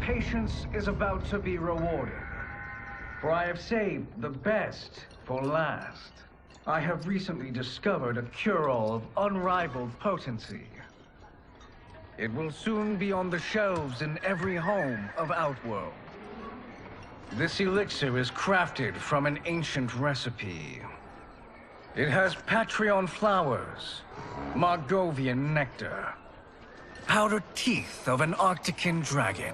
patience is about to be rewarded. For I have saved the best for last. I have recently discovered a cure-all of unrivaled potency. It will soon be on the shelves in every home of Outworld. This elixir is crafted from an ancient recipe. It has Patreon flowers, Margovian nectar, powdered teeth of an Arctican dragon.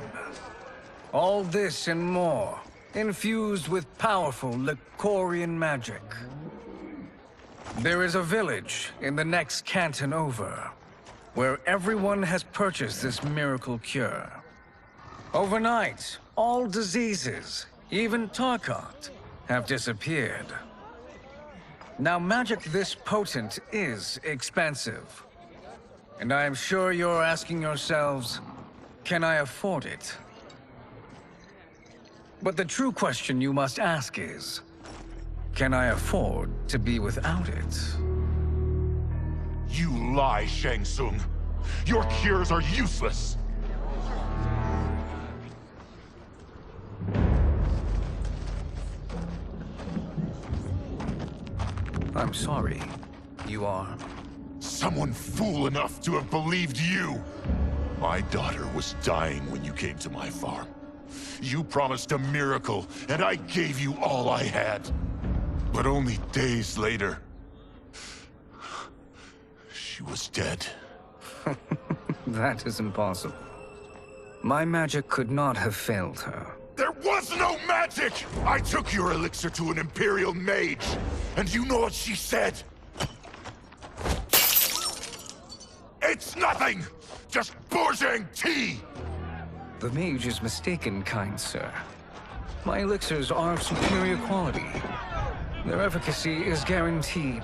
All this and more, infused with powerful Lycorian magic. There is a village in the next canton over, where everyone has purchased this miracle cure. Overnight, all diseases, even Tarkat, have disappeared. Now, magic this potent is expensive. And I am sure you're asking yourselves, can I afford it? But the true question you must ask is, can I afford to be without it? You lie, Shang Tsung. Your cures are useless. I'm sorry. You are? Someone fool enough to have believed you. My daughter was dying when you came to my farm. You promised a miracle, and I gave you all I had. But only days later, she was dead. That is impossible. My magic could not have failed her. There was no magic! I took your elixir to an Imperial mage, and you know what she said? It's nothing! Just Bourgeois tea! The mage is mistaken, kind sir. My elixirs are of superior quality. Their efficacy is guaranteed.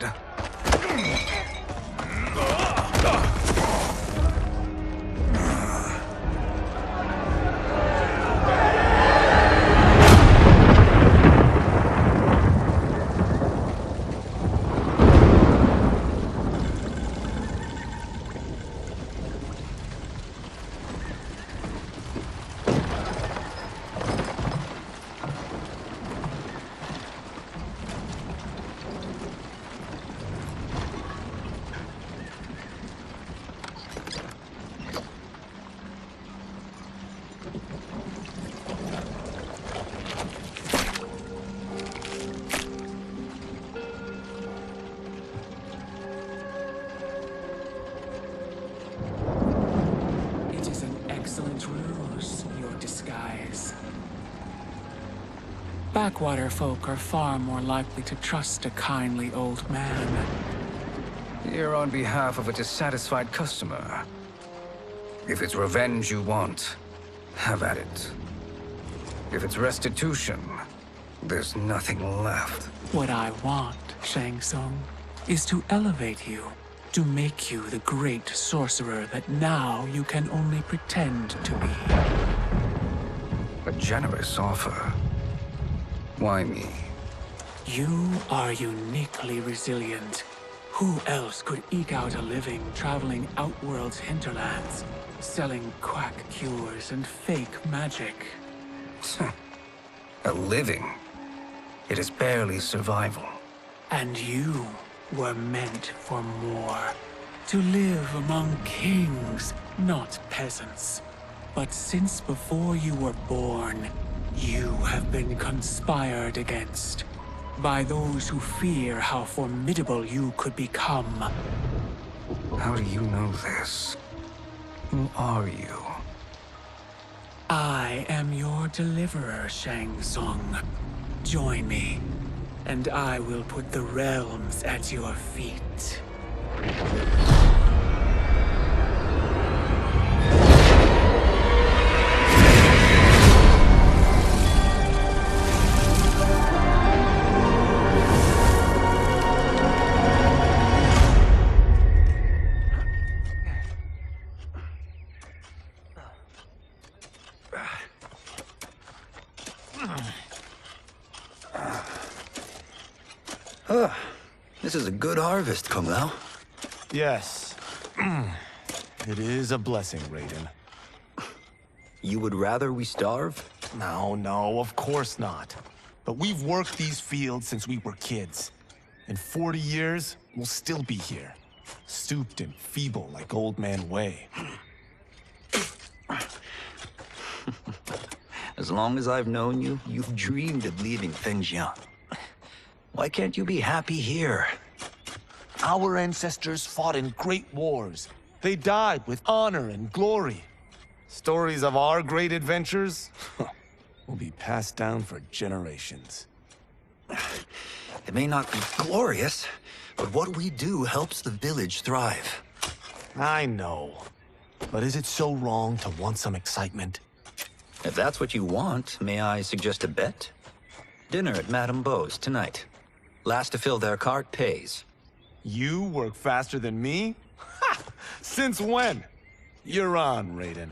Backwater folk are far more likely to trust a kindly old man. Here on behalf of a dissatisfied customer. If it's revenge you want, have at it. If it's restitution, there's nothing left. What I want, Shang Tsung, is to elevate you, to make you the great sorcerer that now you can only pretend to be. A generous offer. Why me? You are uniquely resilient. Who else could eke out a living traveling Outworld's hinterlands, selling quack cures and fake magic? A living? It is barely survival. And you were meant for more. To live among kings, not peasants. But since before you were born, you have been conspired against by those who fear how formidable you could become. How do you know this? Who are you? I am your deliverer, Shang Tsung. Join me, and I will put the realms at your feet. This is a good harvest, Kung Lao. Yes. It is a blessing, Raiden. You would rather we starve? No, of course not. But we've worked these fields since we were kids. In 40 years, we'll still be here. Stooped and feeble like Old Man Way. As long as I've known you, you've dreamed of leaving things young. Why can't you be happy here? Our ancestors fought in great wars. They died with honor and glory. Stories of our great adventures will be passed down for generations. It may not be glorious, but what we do helps the village thrive. I know. But is it so wrong to want some excitement? If that's what you want, may I suggest a bet? Dinner at Madame Beau's tonight. Last to fill their cart pays. You work faster than me? Ha! Since when? You're on, Raiden.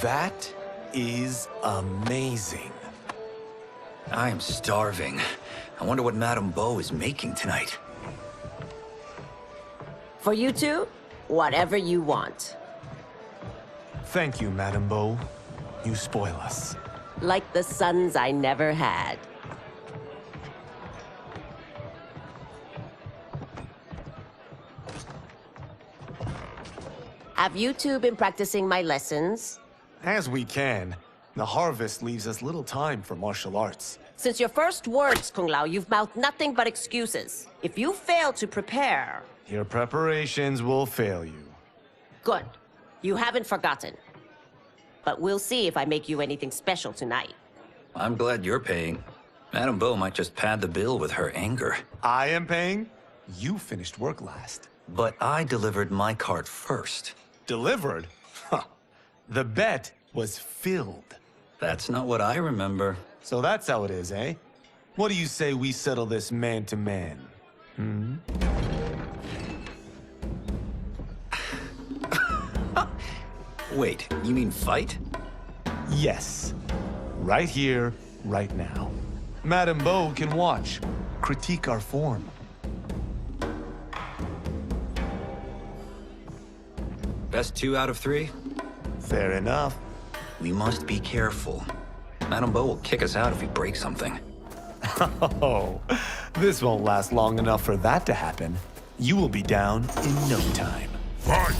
That is amazing. I am starving. I wonder what Madame Beau is making tonight. For you two, whatever you want. Thank you, Madame Beau. You spoil us. Like the sons I never had. Have you two been practicing my lessons? As we can. The harvest leaves us little time for martial arts. Since your first words, Kung Lao, you've mouthed nothing but excuses. If you fail to prepare... Your preparations will fail you. Good. You haven't forgotten. But we'll see if I make you anything special tonight. I'm glad you're paying. Madame Beau might just pad the bill with her anger. I am paying? You finished work last. But I delivered my cart first. Delivered? Huh. The bet was filled. That's not what I remember. So that's how it is, eh? What do you say we settle this man to man? Hmm? Wait, you mean fight? Yes. Right here, right now. Madame Beau can watch, critique our form. Best 2 out of 3? Fair enough. We must be careful. Madame Beau will kick us out if we break something. Oh, this won't last long enough for that to happen. You will be down in no time. Fight!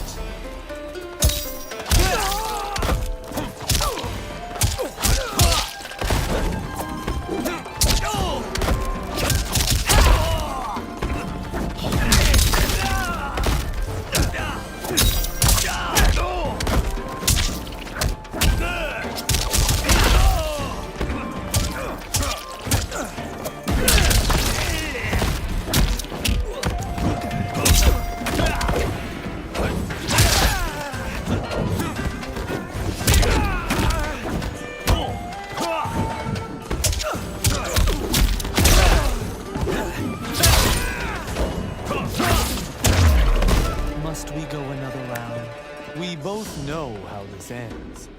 Must we go another round? We both know how this ends.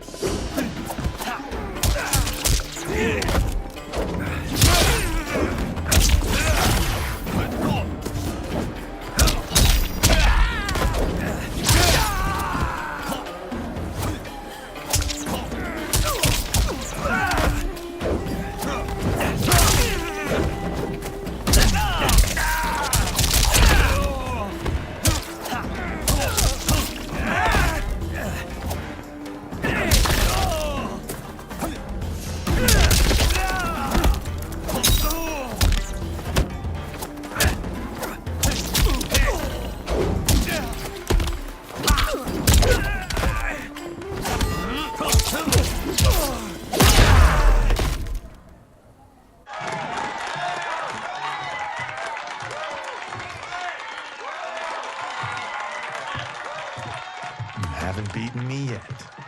You haven't beaten me yet.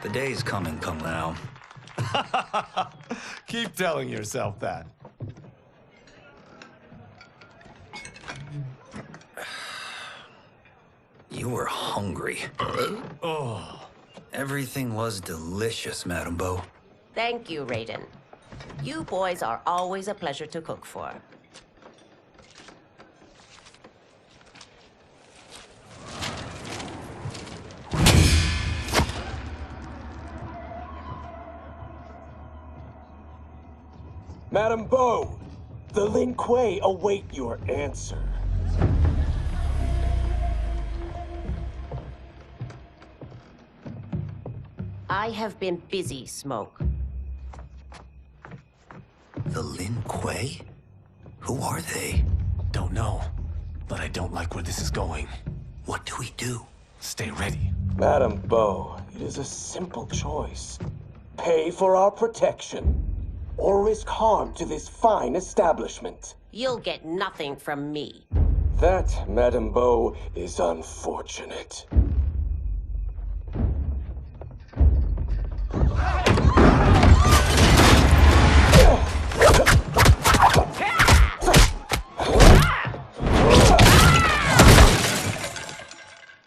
The day's coming, Kung Lao. Keep telling yourself that. You were hungry. Oh. Everything was delicious, Madame Bo. Thank you, Raiden. You boys are always a pleasure to cook for. Madame Bo, the Lin Kuei await your answer. I have been busy, Smoke. The Lin Kuei? Who are they? Don't know, but I don't like where this is going. What do we do? Stay ready. Madame Bo, it is a simple choice. Pay for our protection, or risk harm to this fine establishment. You'll get nothing from me. That, Madame Bo, is unfortunate.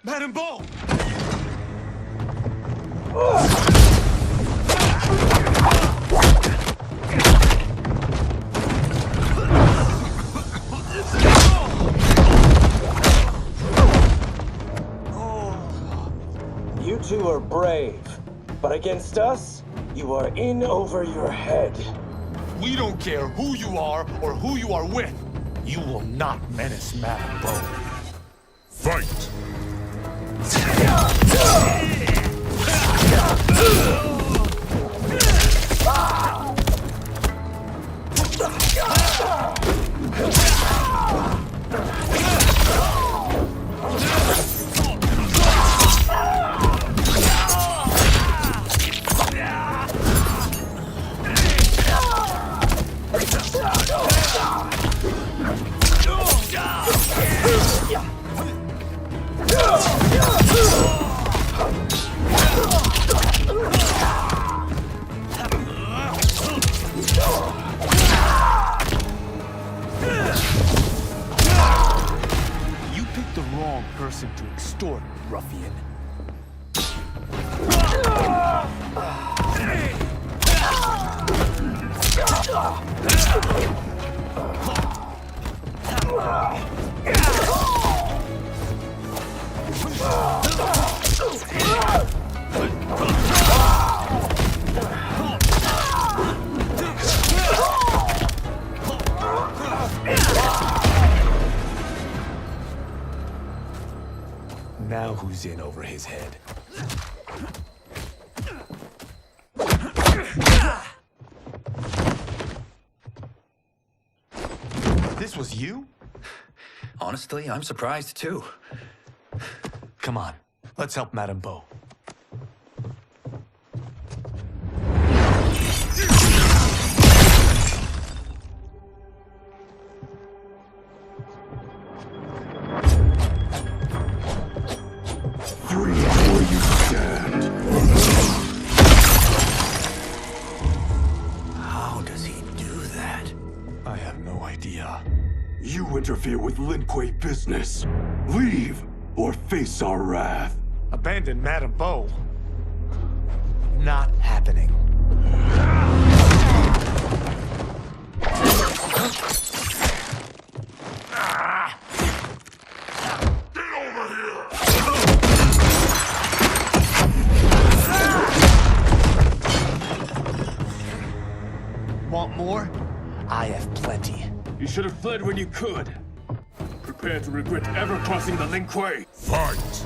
Madame Bo! You two are brave, but against us, you are in over your head. We don't care who you are or who you are with. You will not menace Madame Bo. Fight! You picked the wrong person to extort, ruffian. Now who's in over his head? This was you? Honestly, I'm surprised too. Come on, let's help Madame Bo. Free where you stand. How does he do that? I have no idea. You interfere with Lin Kuei business. Leave, or face our wrath. Abandon Madame Bo? Not happening. Want more? I have plenty. You should have fled when you could. Prepare to regret ever crossing the Lin Kuei. Fight!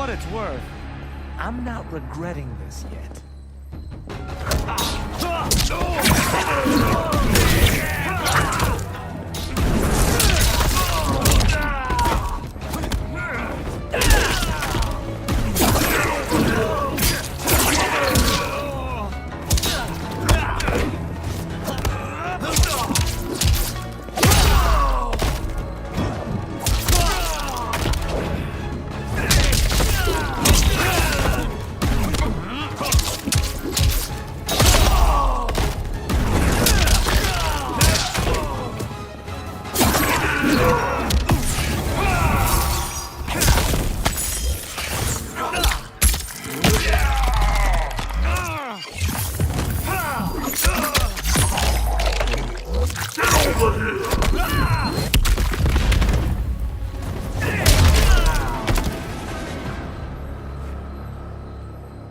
what it's worth, I'm not regretting this yet.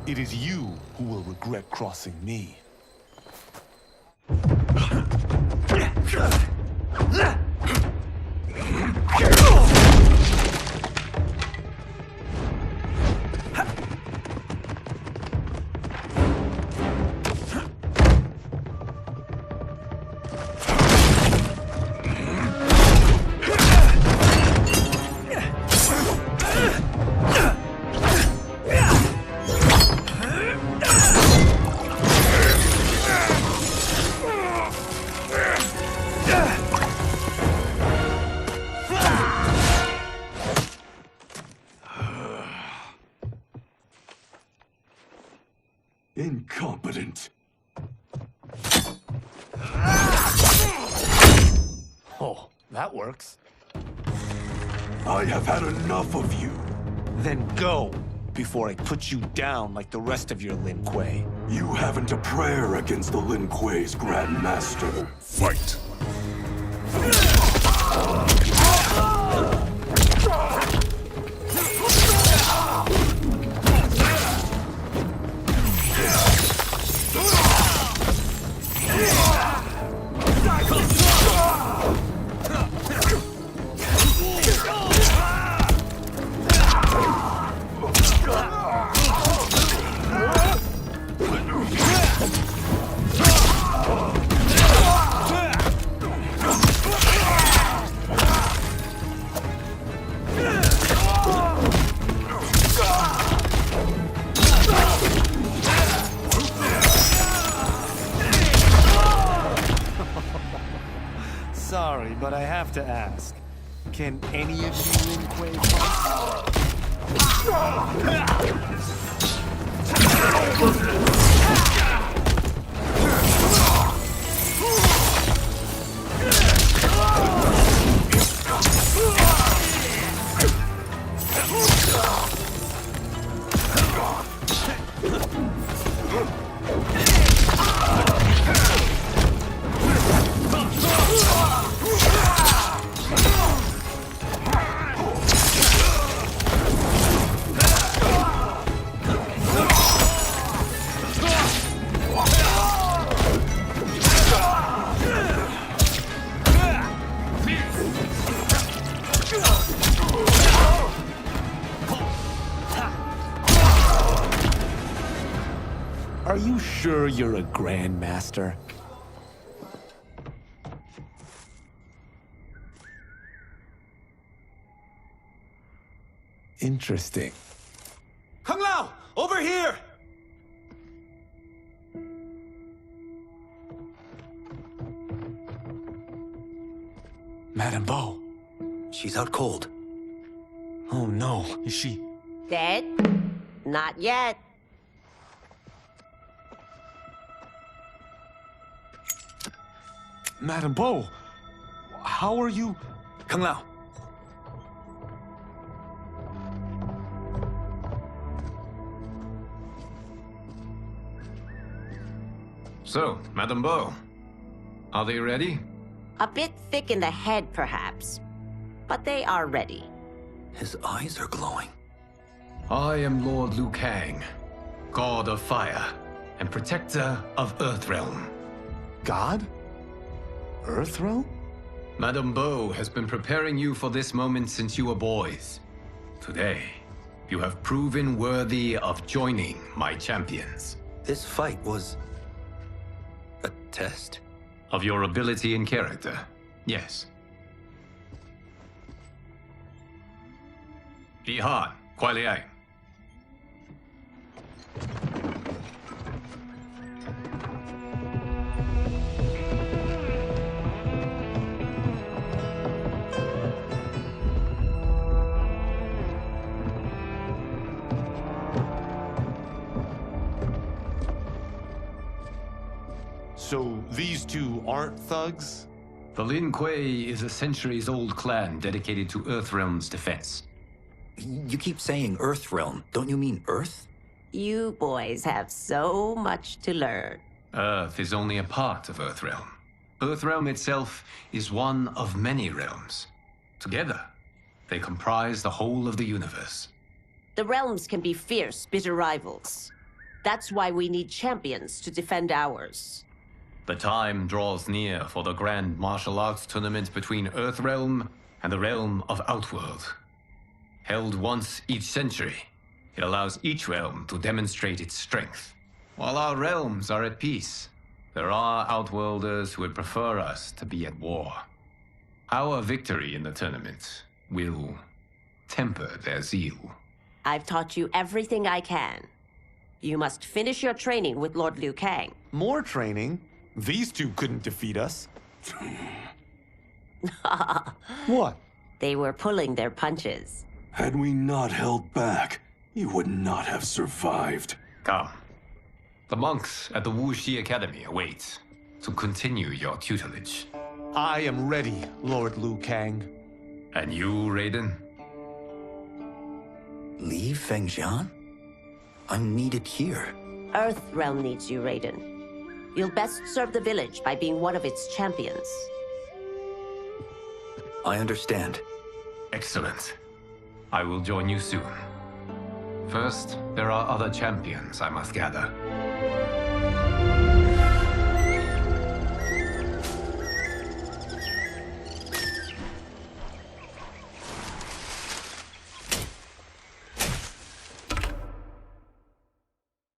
It is you who will regret crossing me. Incompetent. Oh, that works. I have had enough of you. Then go, before I put you down like the rest of your Lin Kuei. You haven't a prayer against the Lin Kuei's Grand Master. Fight! Sorry, but I have to ask. Can any of you Lin Kuei fight? Are you sure you're a Grandmaster? Interesting. Kung Lao! Over here! Madame Bo. She's out cold. Oh no, is she... Dead? Not yet. Madame Bo, how are you... Kung Lao. So, Madame Bo, are they ready? A bit thick in the head, perhaps. But they are ready. His eyes are glowing. I am Lord Liu Kang, God of Fire and Protector of Earthrealm. God? Earthrealm? Madame Bo has been preparing you for this moment since you were boys. Today, You have proven worthy of joining my champions. This fight was a test? Of your ability and character, yes. Ihan, Kuai Liang. So these two aren't thugs? The Lin Kuei is a centuries-old clan dedicated to Earthrealm's defense. You keep saying Earthrealm. Don't you mean Earth? You boys have so much to learn. Earth is only a part of Earthrealm. Earthrealm itself is one of many realms. Together, they comprise the whole of the universe. The realms can be fierce, bitter rivals. That's why we need champions to defend ours. The time draws near for the grand martial arts tournament between Earthrealm and the realm of Outworld. Held once each century, it allows each realm to demonstrate its strength. While our realms are at peace, there are Outworlders who would prefer us to be at war. Our victory in the tournament will temper their zeal. I've taught you everything I can. You must finish your training with Lord Liu Kang. More training? These two couldn't defeat us. What? They were pulling their punches. Had we not held back, you would not have survived. Come. The monks at the Wuxi Academy await to continue your tutelage. I am ready, Lord Liu Kang. And you, Raiden? Li Fengjian? I'm needed here. Earthrealm needs you, Raiden. You'll best serve the village by being one of its champions. I understand. Excellent. I will join you soon. First, there are other champions I must gather.